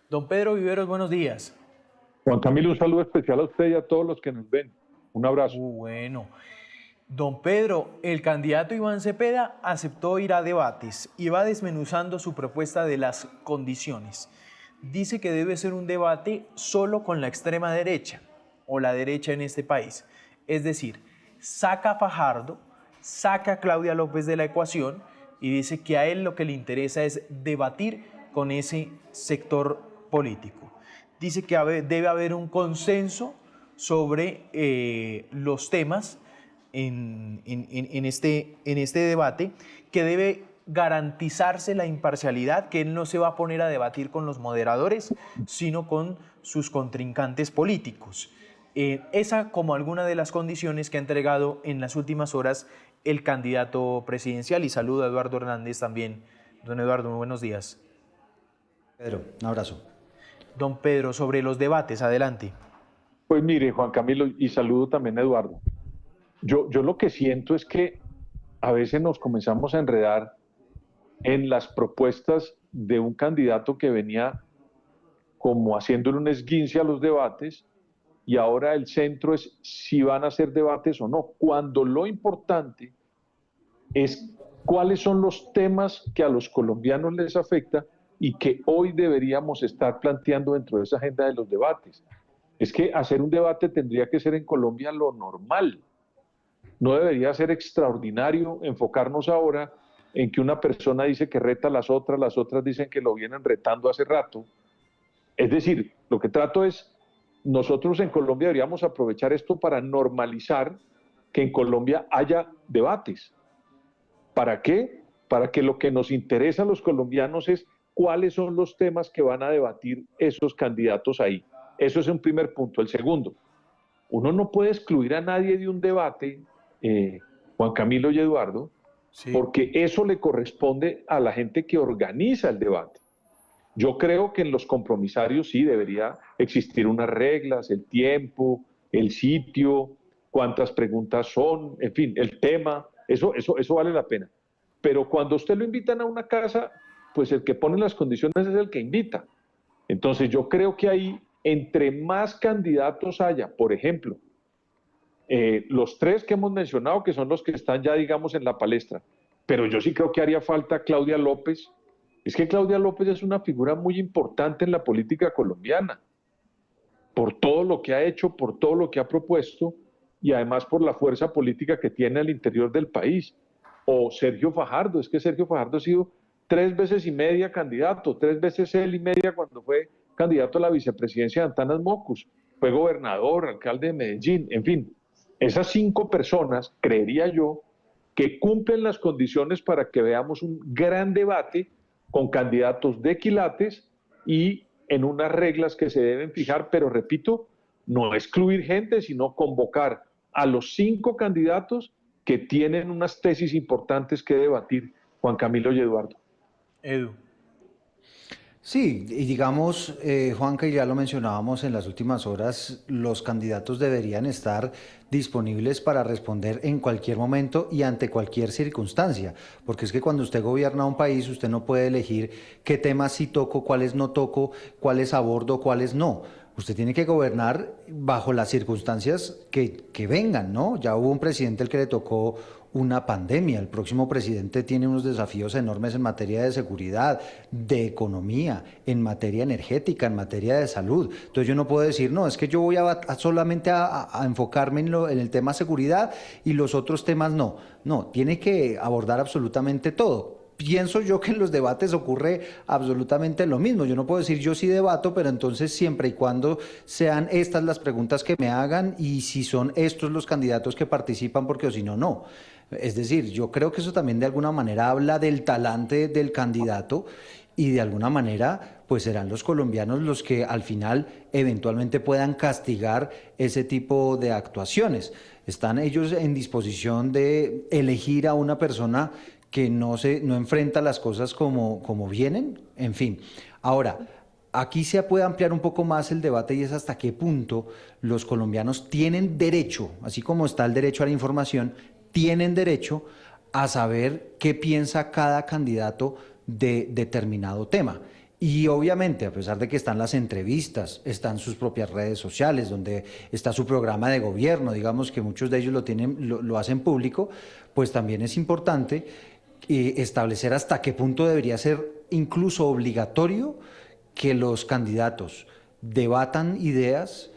Don Pedro Viveros, buenos días. Juan Camilo, un saludo especial a usted y a todos los que nos ven. Un abrazo. Bueno. Don Pedro, el candidato Iván Cepeda aceptó ir a debates y va desmenuzando su propuesta de las condiciones. Dice que debe ser un debate solo con la extrema derecha o la derecha en este país. Es decir, saca a Fajardo, saca a Claudia López de la ecuación y dice que a él lo que le interesa es debatir con ese sector político. Dice que debe haber un consenso sobre los temas en este debate, que debe garantizarse la imparcialidad, que él no se va a poner a debatir con los moderadores, sino con sus contrincantes políticos. Esa como alguna de las condiciones que ha entregado en las últimas horas el candidato presidencial. Y saludo a Eduardo Hernández también. Don Eduardo, muy buenos días. Pedro, un abrazo. Don Pedro, sobre los debates, adelante. Pues mire, Juan Camilo, y saludo también a Eduardo. Yo lo que siento es que a veces nos comenzamos a enredar en las propuestas de un candidato que venía como haciéndole un esguince a los debates, y ahora el centro es si van a hacer debates o no, cuando lo importante es cuáles son los temas que a los colombianos les afecta y que hoy deberíamos estar planteando dentro de esa agenda de los debates. Es que hacer un debate tendría que ser en Colombia lo normal. No debería ser extraordinario enfocarnos ahora en que una persona dice que reta a las otras dicen que lo vienen retando hace rato. Es decir, lo que trato es, nosotros en Colombia deberíamos aprovechar esto para normalizar que en Colombia haya debates. ¿Para qué? Para que lo que nos interesa a los colombianos es cuáles son los temas que van a debatir esos candidatos ahí. Eso es un primer punto. El segundo, uno no puede excluir a nadie de un debate, Juan Camilo y Eduardo, Sí. porque eso le corresponde a la gente que organiza el debate. Yo creo que en los compromisarios sí debería existir unas reglas, el tiempo, el sitio, cuántas preguntas son, en fin, el tema, eso vale la pena. Pero cuando usted lo invitan a una casa, pues el que pone las condiciones es el que invita. Entonces yo creo que ahí, entre más candidatos haya, por ejemplo, los tres que hemos mencionado, que son los que están ya, digamos, en la palestra, pero yo sí creo que haría falta Claudia López. Es que Claudia López es una figura muy importante en la política colombiana, por todo lo que ha hecho, por todo lo que ha propuesto, y además por la fuerza política que tiene al interior del país. O Sergio Fajardo, es que Sergio Fajardo ha sido 3 veces y media candidato, 3 veces él y media cuando fue candidato a la vicepresidencia de Antanas Mocus, fue gobernador, alcalde de Medellín, en fin. Esas 5 personas, creería yo, que cumplen las condiciones para que veamos un gran debate con candidatos de quilates y en unas reglas que se deben fijar, pero repito, no excluir gente, sino convocar a los 5 candidatos que tienen unas tesis importantes que debatir, Juan Camilo y Eduardo. Edu. Sí, y digamos, Juan, que ya lo mencionábamos en las últimas horas, los candidatos deberían estar disponibles para responder en cualquier momento y ante cualquier circunstancia, porque es que cuando usted gobierna un país, usted no puede elegir qué temas sí toco, cuáles no toco, cuáles abordo, cuáles no. Usted tiene que gobernar bajo las circunstancias que vengan, ¿no? Ya hubo un presidente al que le tocó una pandemia, el próximo presidente tiene unos desafíos enormes en materia de seguridad, de economía, en materia energética, en materia de salud. Entonces yo no puedo decir, no, es que yo voy solamente a enfocarme en el tema seguridad y los otros temas no. No, tiene que abordar absolutamente todo. Pienso yo que en los debates ocurre absolutamente lo mismo. Yo no puedo decir yo sí debato, pero entonces siempre y cuando sean estas las preguntas que me hagan y si son estos los candidatos que participan, porque o si no, no. Es decir, yo creo que eso también de alguna manera habla del talante del candidato y de alguna manera pues serán los colombianos los que al final eventualmente puedan castigar ese tipo de actuaciones. Están ellos en disposición de elegir a una persona que no enfrenta las cosas como vienen, en fin. Ahora, aquí se puede ampliar un poco más el debate y es hasta qué punto los colombianos tienen derecho, así como está el derecho a la información, tienen derecho a saber qué piensa cada candidato de determinado tema. Y obviamente, a pesar de que están las entrevistas, están sus propias redes sociales, donde está su programa de gobierno, digamos que muchos de ellos lo hacen público, pues también es importante establecer hasta qué punto debería ser incluso obligatorio que los candidatos debatan ideas,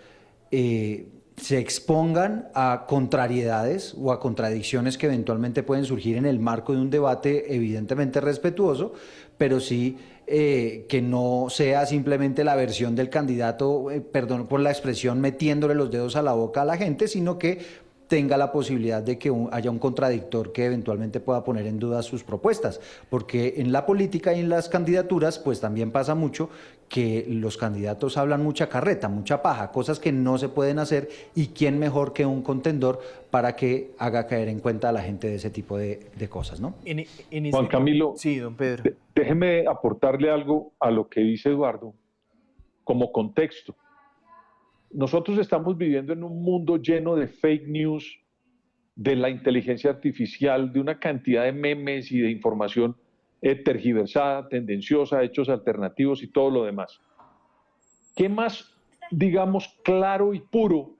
se expongan a contrariedades o a contradicciones que eventualmente pueden surgir en el marco de un debate evidentemente respetuoso, pero sí que no sea simplemente la versión del candidato, perdón por la expresión, metiéndole los dedos a la boca a la gente, sino que tenga la posibilidad de que haya un contradictor que eventualmente pueda poner en duda sus propuestas, porque en la política y en las candidaturas pues también pasa mucho que los candidatos hablan mucha carreta, mucha paja, cosas que no se pueden hacer, y quién mejor que un contendor para que haga caer en cuenta a la gente de ese tipo de cosas, ¿no? Juan Camilo, Sí, don Pedro. déjeme aportarle algo a lo que dice Eduardo como contexto. Nosotros estamos viviendo en un mundo lleno de fake news, de la inteligencia artificial, de una cantidad de memes y de información tergiversada, tendenciosa, hechos alternativos y todo lo demás. ¿Qué más, digamos, claro y puro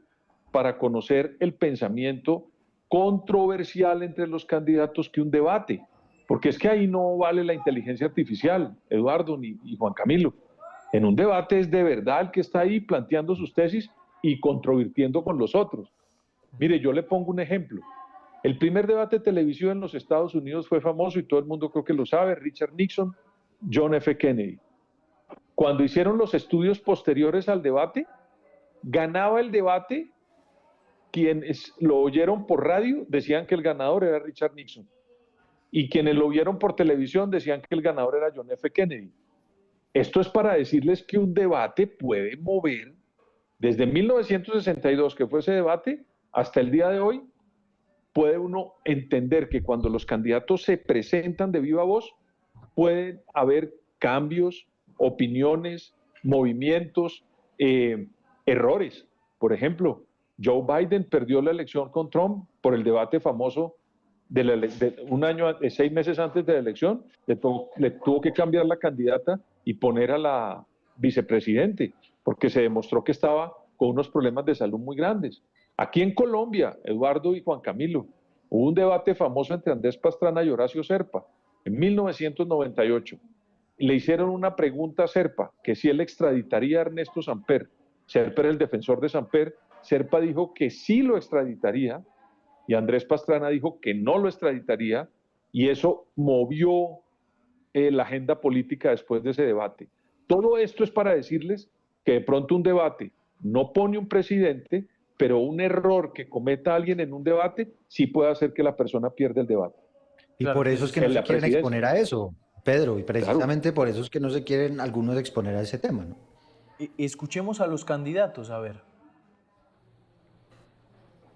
para conocer el pensamiento controversial entre los candidatos que un debate? Porque es que ahí no vale la inteligencia artificial, Eduardo y Juan Camilo. En un debate es de verdad el que está ahí planteando sus tesis y controvirtiendo con los otros. Mire, yo le pongo un ejemplo. El primer debate televisivo en los Estados Unidos fue famoso y todo el mundo creo que lo sabe, Richard Nixon, John F. Kennedy. Cuando hicieron los estudios posteriores al debate, ganaba el debate, quienes lo oyeron por radio decían que el ganador era Richard Nixon, y quienes lo vieron por televisión decían que el ganador era John F. Kennedy. Esto es para decirles que un debate puede mover, desde 1962, que fue ese debate, hasta el día de hoy, puede uno entender que cuando los candidatos se presentan de viva voz, pueden haber cambios, opiniones, movimientos, errores. Por ejemplo, Joe Biden perdió la elección con Trump por el debate famoso de un año, 6 meses antes de la elección, le tuvo que cambiar la candidata y poner a la vicepresidente, porque se demostró que estaba con unos problemas de salud muy grandes. Aquí en Colombia, Eduardo y Juan Camilo, hubo un debate famoso entre Andrés Pastrana y Horacio Serpa en 1998. Le hicieron una pregunta a Serpa, que si él extraditaría a Ernesto Samper. Serpa era el defensor de Samper. Serpa dijo que sí lo extraditaría y Andrés Pastrana dijo que no lo extraditaría, y eso movió la agenda política después de ese debate. Todo esto es para decirles que de pronto un debate no pone un presidente, pero un error que cometa alguien en un debate sí puede hacer que la persona pierda el debate. Y Claro, por que eso eso es que es no se la quieren presidencia. exponer a eso, Pedro, y Claro. precisamente por eso es que no se quieren algunos exponer a ese tema, ¿no? Escuchemos a los candidatos, a ver.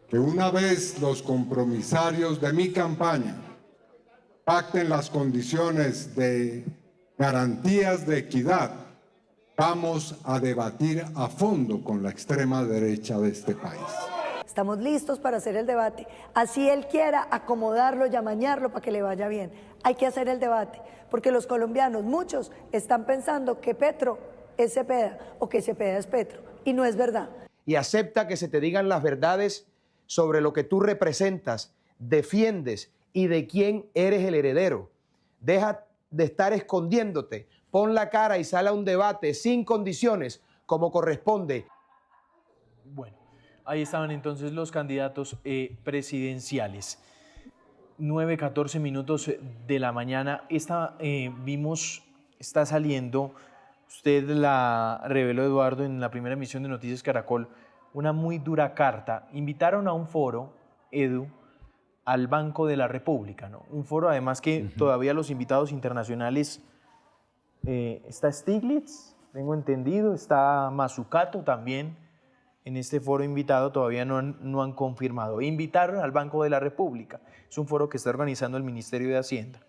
Que una vez los compromisarios de mi campaña pacten las condiciones de garantías de equidad, vamos a debatir a fondo con la extrema derecha de este país. Estamos listos para hacer el debate. Así él quiera acomodarlo y amañarlo para que le vaya bien. Hay que hacer el debate, porque los colombianos, muchos, están pensando que Petro es Cepeda o que Cepeda es Petro, y no es verdad. Y acepta que se te digan las verdades sobre lo que tú representas, defiendes y de quién eres el heredero. Deja de estar escondiéndote, pon la cara y sal a un debate sin condiciones como corresponde. Bueno, ahí estaban entonces los candidatos presidenciales. 9:14 minutos de la mañana. Está saliendo, usted la reveló, Eduardo, en la primera emisión de Noticias Caracol, una muy dura carta. Invitaron a un foro, Edu, al Banco de la República, ¿no? Un foro además que todavía los invitados internacionales, está Stiglitz, tengo entendido, está Mazzucato también en este foro invitado, todavía no han confirmado. Invitaron al Banco de la República, es un foro que está organizando el Ministerio de Hacienda.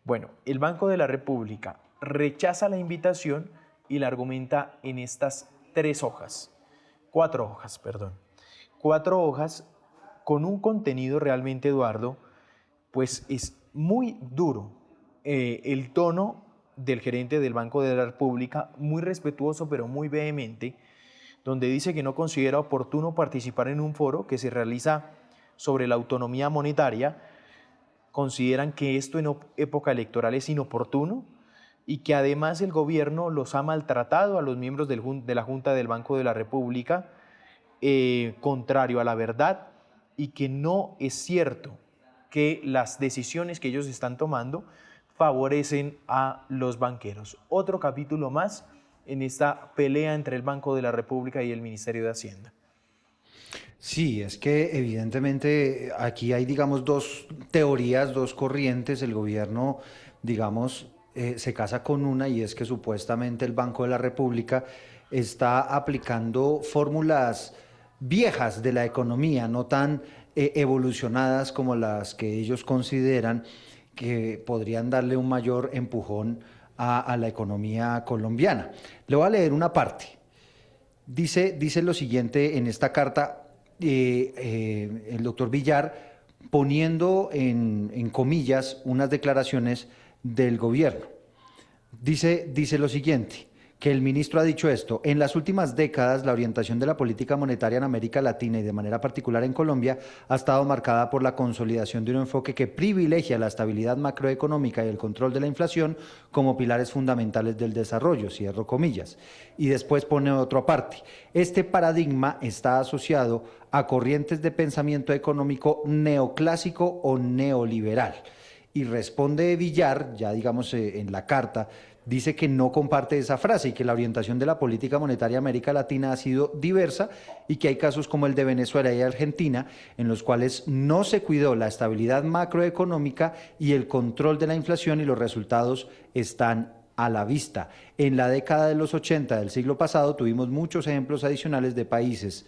Bueno, el Banco de la República rechaza la invitación y la argumenta en estas 4 hojas, perdón. 4 hojas con un contenido realmente, Eduardo, pues es muy duro. El tono del gerente del Banco de la República, muy respetuoso pero muy vehemente, donde dice que no considera oportuno participar en un foro que se realiza sobre la autonomía monetaria. Consideran que esto en época electoral es inoportuno y que además el gobierno los ha maltratado a los miembros de la Junta del Banco de la República, contrario a la verdad, y que no es cierto que las decisiones que ellos están tomando favorecen a los banqueros. Otro capítulo más en esta pelea entre el Banco de la República y el Ministerio de Hacienda. Sí, es que evidentemente aquí hay, digamos, dos teorías, dos corrientes. El gobierno, digamos, se casa con una, y es que supuestamente el Banco de la República está aplicando fórmulas viejas de la economía, no tan evolucionadas como las que ellos consideran que podrían darle un mayor empujón a la economía colombiana. Le voy a leer una parte. Dice lo siguiente en esta carta el doctor Villar, poniendo en comillas unas declaraciones del gobierno. Dice lo siguiente, que el ministro ha dicho esto: en las últimas décadas la orientación de la política monetaria en América Latina y de manera particular en Colombia ha estado marcada por la consolidación de un enfoque que privilegia la estabilidad macroeconómica y el control de la inflación como pilares fundamentales del desarrollo, cierro comillas. Y después pone otro aparte: este paradigma está asociado a corrientes de pensamiento económico neoclásico o neoliberal. Y responde Villar, ya digamos en la carta, dice que no comparte esa frase y que la orientación de la política monetaria en América Latina ha sido diversa y que hay casos como el de Venezuela y Argentina en los cuales no se cuidó la estabilidad macroeconómica y el control de la inflación, y los resultados están a la vista. En la década de los 80 del siglo pasado tuvimos muchos ejemplos adicionales de países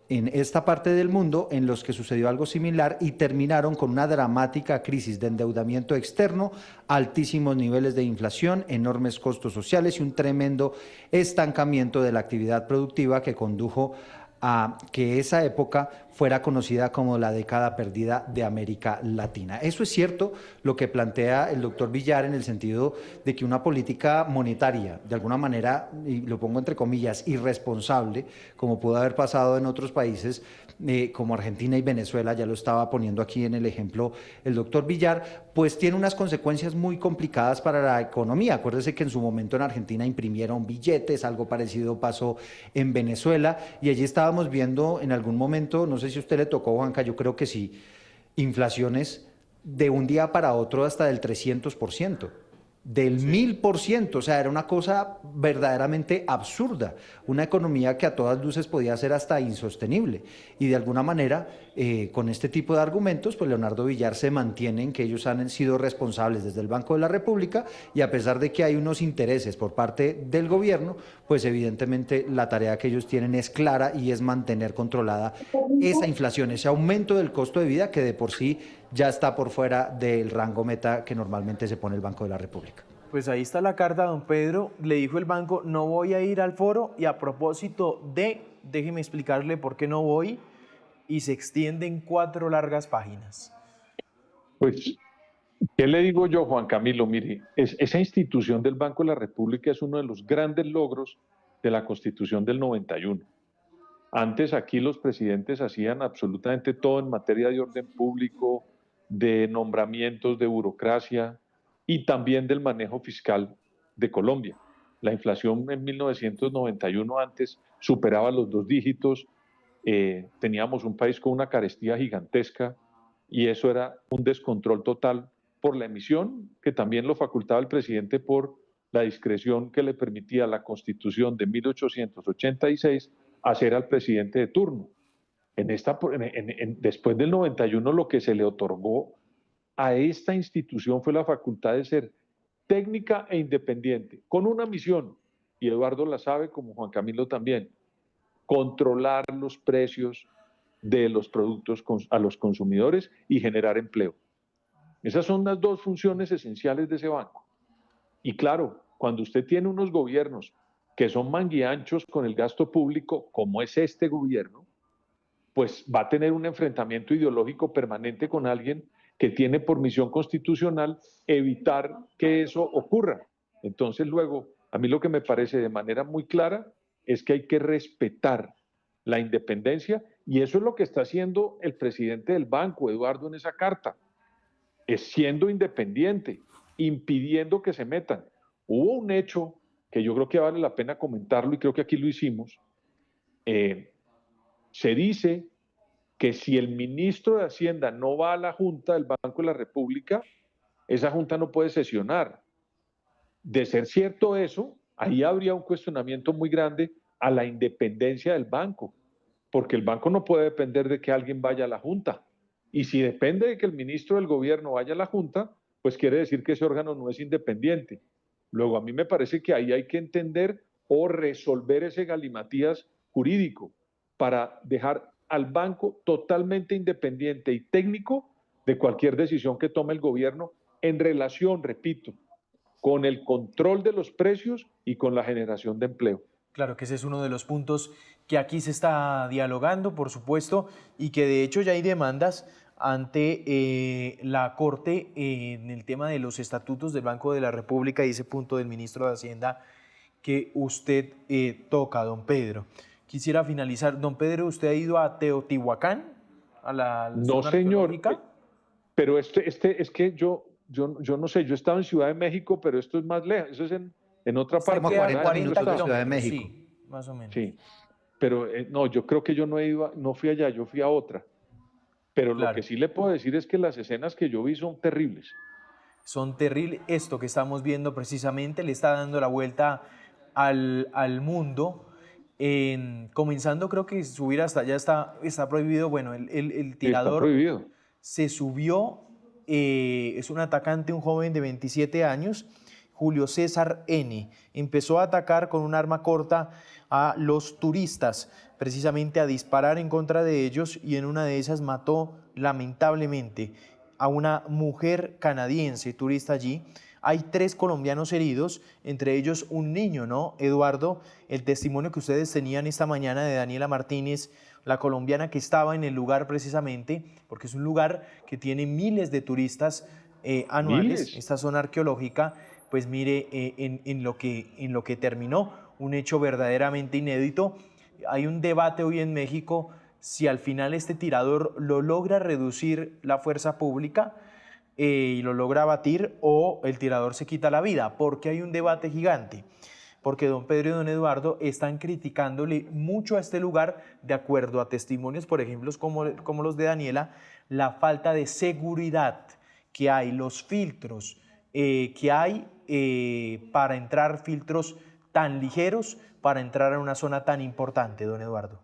en esta parte del mundo en los que sucedió algo similar y terminaron con una dramática crisis de endeudamiento externo, altísimos niveles de inflación, enormes costos sociales y un tremendo estancamiento de la actividad productiva que condujo a que esa época fuera conocida como la década perdida de América Latina. Eso es cierto lo que plantea el doctor Villar, en el sentido de que una política monetaria, de alguna manera, y lo pongo entre comillas, irresponsable, como pudo haber pasado en otros países como Argentina y Venezuela, ya lo estaba poniendo aquí en el ejemplo el doctor Villar, pues tiene unas consecuencias muy complicadas para la economía. Acuérdese que en su momento en Argentina imprimieron billetes, algo parecido pasó en Venezuela, y allí estábamos viendo en algún momento, no sé si a usted le tocó, Juanca, yo creo que sí, inflaciones de un día para otro hasta del 300%. Del 1000%, o sea, era una cosa verdaderamente absurda, una economía que a todas luces podía ser hasta insostenible. Y de alguna manera, con este tipo de argumentos, pues Leonardo Villar se mantiene en que ellos han sido responsables desde el Banco de la República, y a pesar de que hay unos intereses por parte del gobierno, pues evidentemente la tarea que ellos tienen es clara y es mantener controlada esa inflación, ese aumento del costo de vida que de por sí ya está por fuera del rango meta que normalmente se pone el Banco de la República. Pues ahí está la carta, don Pedro. Le dijo el banco: no voy a ir al foro, y a propósito déjeme explicarle por qué no voy, y se extiende en 4 largas páginas. Pues, ¿qué le digo yo, Juan Camilo? Mire, esa institución del Banco de la República es uno de los grandes logros de la Constitución del 91. Antes aquí los presidentes hacían absolutamente todo en materia de orden público, de nombramientos, de burocracia y también del manejo fiscal de Colombia. La inflación en 1991 antes superaba los 2 dígitos, teníamos un país con una carestía gigantesca, y eso era un descontrol total por la emisión, que también lo facultaba el presidente por la discreción que le permitía la Constitución de 1886 hacer al presidente de turno. Después del 91, lo que se le otorgó a esta institución fue la facultad de ser técnica e independiente, con una misión, y Eduardo la sabe como Juan Camilo también: controlar los precios de los productos a los consumidores y generar empleo. Esas son las 2 funciones esenciales de ese banco. Y claro, cuando usted tiene unos gobiernos que son manguianchos con el gasto público, como es este gobierno, pues va a tener un enfrentamiento ideológico permanente con alguien que tiene por misión constitucional evitar que eso ocurra. Entonces luego, a mí lo que me parece de manera muy clara es que hay que respetar la independencia y eso es lo que está haciendo el presidente del banco, Eduardo, en esa carta, es siendo independiente, impidiendo que se metan. Hubo un hecho que yo creo que vale la pena comentarlo y creo que aquí lo hicimos. Se dice que si el ministro de Hacienda no va a la Junta del Banco de la República, esa Junta no puede sesionar. De ser cierto eso, ahí habría un cuestionamiento muy grande a la independencia del banco, porque el banco no puede depender de que alguien vaya a la Junta. Y si depende de que el ministro del gobierno vaya a la Junta, pues quiere decir que ese órgano no es independiente. Luego, a mí me parece que ahí hay que entender o resolver ese galimatías jurídico para dejar al banco totalmente independiente y técnico de cualquier decisión que tome el gobierno en relación, repito, con el control de los precios y con la generación de empleo. Claro que ese es uno de los puntos que aquí se está dialogando, por supuesto, y que de hecho ya hay demandas ante la Corte en el tema de los estatutos del Banco de la República y ese punto del ministro de Hacienda que usted toca, don Pedro. Quisiera finalizar. Don Pedro, ¿usted ha ido a Teotihuacán? ¿A la No, zona señor, arqueológica? pero es que yo no sé, yo estaba en Ciudad de México, pero esto es más lejos, eso es en otra Está parte. Como queda 40 minutos de Ciudad de kilómetros, México. sí, más o menos. Sí, pero no, yo creo que yo no he ido, no fui allá, yo fui a otra. Pero lo Claro. que sí le puedo decir es que las escenas que yo vi son terribles. Son terribles. Esto que estamos viendo precisamente le está dando la vuelta al mundo. Comenzando, creo que subir hasta allá está prohibido. Bueno, el Está tirador prohibido. se subió, es un atacante, un joven de 27 años, Julio César N. Empezó a atacar con un arma corta a los turistas, precisamente a disparar en contra de ellos, y en una de esas mató lamentablemente a una mujer canadiense, turista allí. Hay 3 colombianos heridos, entre ellos un niño, ¿no? Eduardo, el testimonio que ustedes tenían esta mañana de Daniela Martínez, la colombiana que estaba en el lugar precisamente, porque es un lugar que tiene miles de turistas anuales, Miles. esta zona arqueológica, pues mire en lo que terminó, un hecho verdaderamente inédito. Hay un debate hoy en México si al final este tirador lo logra reducir la fuerza pública y lo logra abatir, o el tirador se quita la vida, porque hay un debate gigante, porque don Pedro y don Eduardo están criticándole mucho a este lugar, de acuerdo a testimonios, por ejemplo, como los de Daniela, la falta de seguridad que hay, los filtros que hay para entrar, filtros tan ligeros para entrar a una zona tan importante, don Eduardo.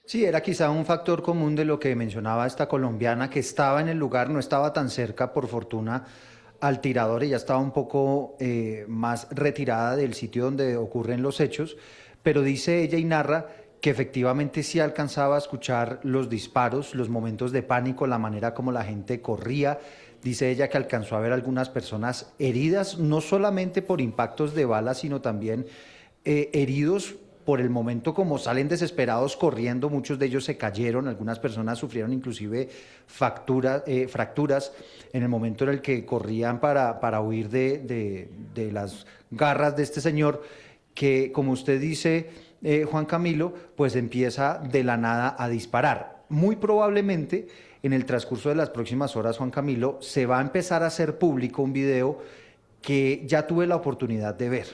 Sí, era quizá un factor común de lo que mencionaba esta colombiana que estaba en el lugar, no estaba tan cerca por fortuna al tirador, ella estaba un poco más retirada del sitio donde ocurren los hechos, pero dice ella y narra que efectivamente sí alcanzaba a escuchar los disparos, los momentos de pánico, la manera como la gente corría. Dice ella que alcanzó a ver algunas personas heridas, no solamente por impactos de balas, sino también heridos por el momento como salen desesperados corriendo, muchos de ellos se cayeron, algunas personas sufrieron inclusive fracturas en el momento en el que corrían para huir de las garras de este señor, que como usted dice, Juan Camilo, pues empieza de la nada a disparar. Muy probablemente en el transcurso de las próximas horas, Juan Camilo, se va a empezar a hacer público un video que ya tuve la oportunidad de ver.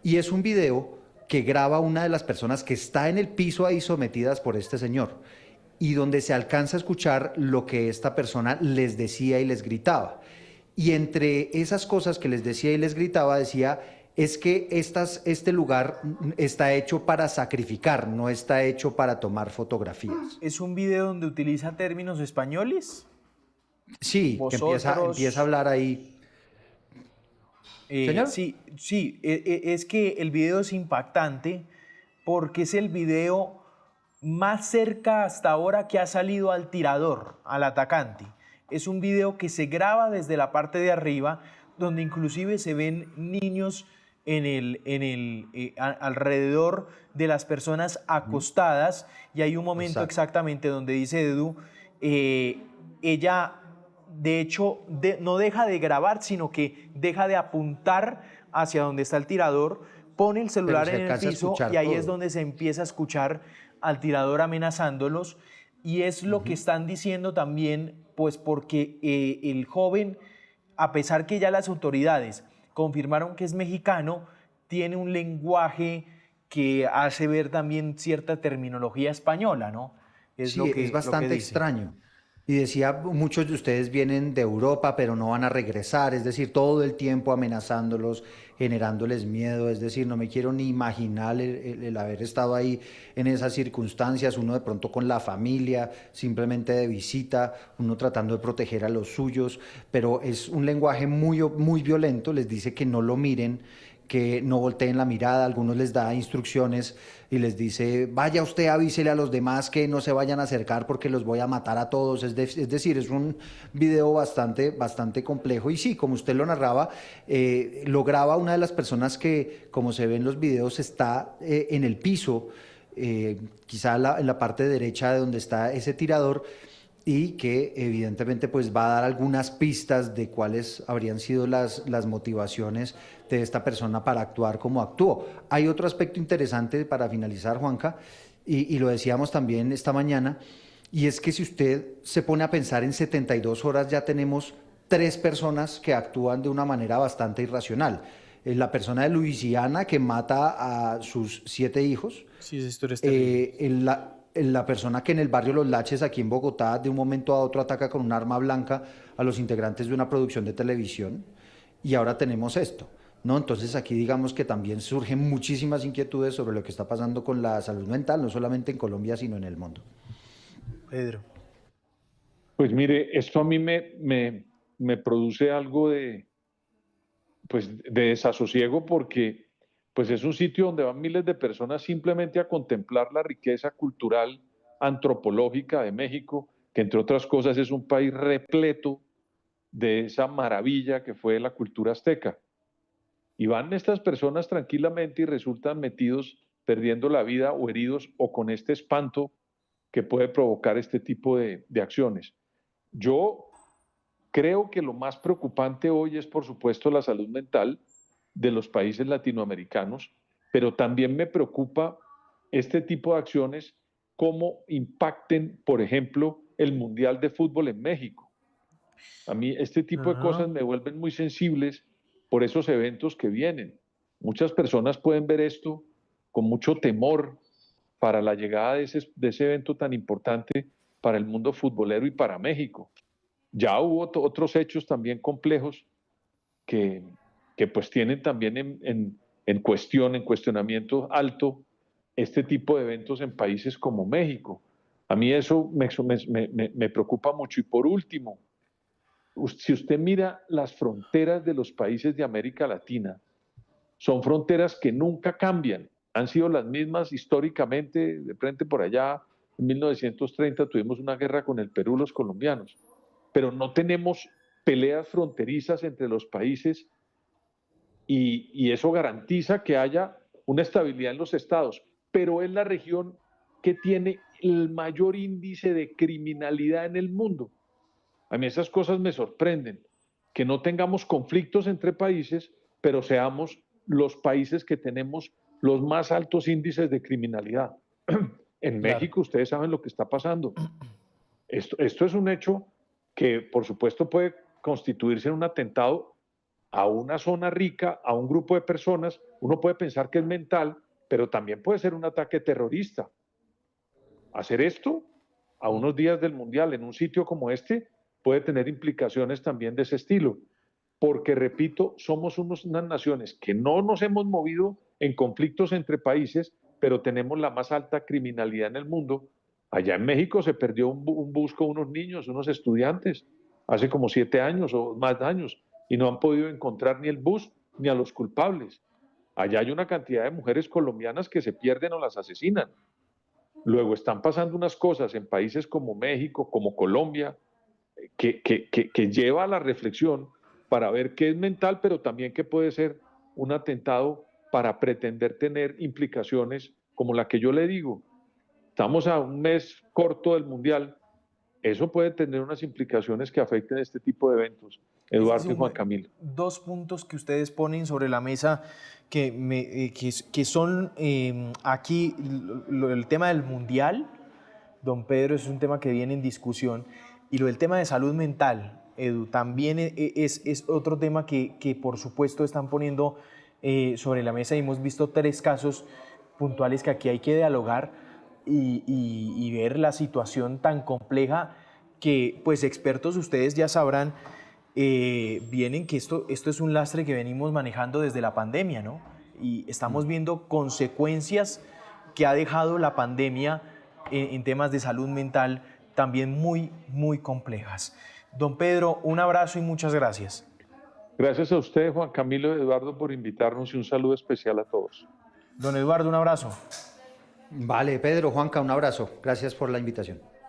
Y es un video que graba una de las personas que está en el piso ahí sometidas por este señor, y donde se alcanza a escuchar lo que esta persona les decía y les gritaba. Y entre esas cosas que les decía y les gritaba, decía, es que este lugar está hecho para sacrificar, no está hecho para tomar fotografías. ¿Es un video donde utiliza términos españoles? Sí, que empieza a hablar ahí. ¿Señor? Sí, es que el video es impactante porque es el video más cerca hasta ahora que ha salido al tirador, al atacante. Es un video que se graba desde la parte de arriba, donde inclusive se ven niños alrededor de las personas acostadas, y hay un momento exactamente donde dice Edu, ella de hecho, no deja de grabar, sino que deja de apuntar hacia donde está el tirador, pone el celular se en el alcanza a piso escuchar y ahí es todo. donde se empieza a escuchar al tirador amenazándolos. Y es lo que están diciendo también, pues porque el joven, a pesar que ya las autoridades confirmaron que es mexicano, tiene un lenguaje que hace ver también cierta terminología española, ¿no? Es Sí, es lo que bastante dice. extraño. Y decía, muchos de ustedes vienen de Europa, pero no van a regresar, es decir, todo el tiempo amenazándolos, generándoles miedo, es decir, no me quiero ni imaginar el haber estado ahí en esas circunstancias, uno de pronto con la familia, simplemente de visita, uno tratando de proteger a los suyos, pero es un lenguaje muy violento, les dice que no lo miren, que no volteen la mirada, algunos les da instrucciones y les dice, vaya usted, avísele a los demás que no se vayan a acercar porque los voy a matar a todos. Es decir, es un video bastante complejo y sí, como usted lo narraba, lo graba una de las personas que, como se ve en los videos, está en el piso, quizá en la parte derecha de donde está ese tirador, y que evidentemente pues va a dar algunas pistas de cuáles habrían sido las motivaciones de esta persona para actuar como actuó. Hay otro aspecto interesante para finalizar, Juanca, y lo decíamos también esta mañana, y es que si usted se pone a pensar en 72 horas ya tenemos 3 personas que actúan de una manera bastante irracional. La persona de Luisiana que mata a sus 7 hijos, Sí, esa historia es terrible. la persona que en el barrio Los Laches, aquí en Bogotá, de un momento a otro ataca con un arma blanca a los integrantes de una producción de televisión, y ahora tenemos esto, ¿no? Entonces aquí digamos que también surgen muchísimas inquietudes sobre lo que está pasando con la salud mental, no solamente en Colombia, sino en el mundo. Pedro. Pues mire, esto a mí me produce algo pues, de desasosiego porque pues es un sitio donde van miles de personas simplemente a contemplar la riqueza cultural, antropológica de México, que entre otras cosas es un país repleto de esa maravilla que fue la cultura azteca. Y van estas personas tranquilamente y resultan metidos, perdiendo la vida o heridos o con este espanto que puede provocar este tipo de acciones. Yo creo que lo más preocupante hoy es, por supuesto, la salud mental de los países latinoamericanos, pero también me preocupa este tipo de acciones, cómo impacten, por ejemplo, el Mundial de Fútbol en México. A mí este tipo de cosas Ajá. me vuelven muy sensibles por esos eventos que vienen. Muchas personas pueden ver esto con mucho temor para la llegada de ese evento tan importante para el mundo futbolero y para México. Ya hubo otros hechos también complejos que, que pues tienen también en cuestión, en cuestionamiento alto, este tipo de eventos en países como México. A mí eso me preocupa mucho. Y por último, si usted mira las fronteras de los países de América Latina, son fronteras que nunca cambian, han sido las mismas históricamente. De frente por allá, en 1930 tuvimos una guerra con el Perú, los colombianos, pero no tenemos peleas fronterizas entre los países y eso garantiza que haya una estabilidad en los estados, pero es la región que tiene el mayor índice de criminalidad en el mundo. A mí esas cosas me sorprenden, que no tengamos conflictos entre países, pero seamos los países que tenemos los más altos índices de criminalidad. En Claro. México ustedes saben lo que está pasando. Esto es un hecho que por supuesto puede constituirse en un atentado a una zona rica, a un grupo de personas. Uno puede pensar que es mental, pero también puede ser un ataque terrorista. Hacer esto a unos días del Mundial en un sitio como este puede tener implicaciones también de ese estilo, porque, repito, somos unas naciones que no nos hemos movido en conflictos entre países, pero tenemos la más alta criminalidad en el mundo. Allá en México se perdió un bus con unos niños, unos estudiantes, hace como 7 años o más años, y no han podido encontrar ni el bus ni a los culpables. Allá hay una cantidad de mujeres colombianas que se pierden o las asesinan. Luego están pasando unas cosas en países como México, como Colombia, que lleva a la reflexión para ver qué es mental, pero también qué puede ser un atentado para pretender tener implicaciones como la que yo le digo. Estamos a un mes corto del Mundial eso puede tener unas implicaciones que afecten este tipo de eventos, Eduardo y Juan Camilo. Dos puntos que ustedes ponen sobre la mesa que son aquí el tema del mundial, don Pedro, es un tema que viene en discusión, y lo del tema de salud mental, Edu, también es otro tema que por supuesto están poniendo sobre la mesa, y hemos visto 3 casos puntuales que aquí hay que dialogar y ver la situación tan compleja que pues expertos ustedes ya sabrán, vienen que esto es un lastre que venimos manejando desde la pandemia, ¿no? Y estamos viendo consecuencias que ha dejado la pandemia en temas de salud mental también muy, muy complejas. Don Pedro, un abrazo y muchas gracias. Gracias a ustedes, Juan Camilo y Eduardo, por invitarnos y un saludo especial a todos. Don Eduardo, un abrazo. Vale, Pedro, Juanca, un abrazo. Gracias por la invitación.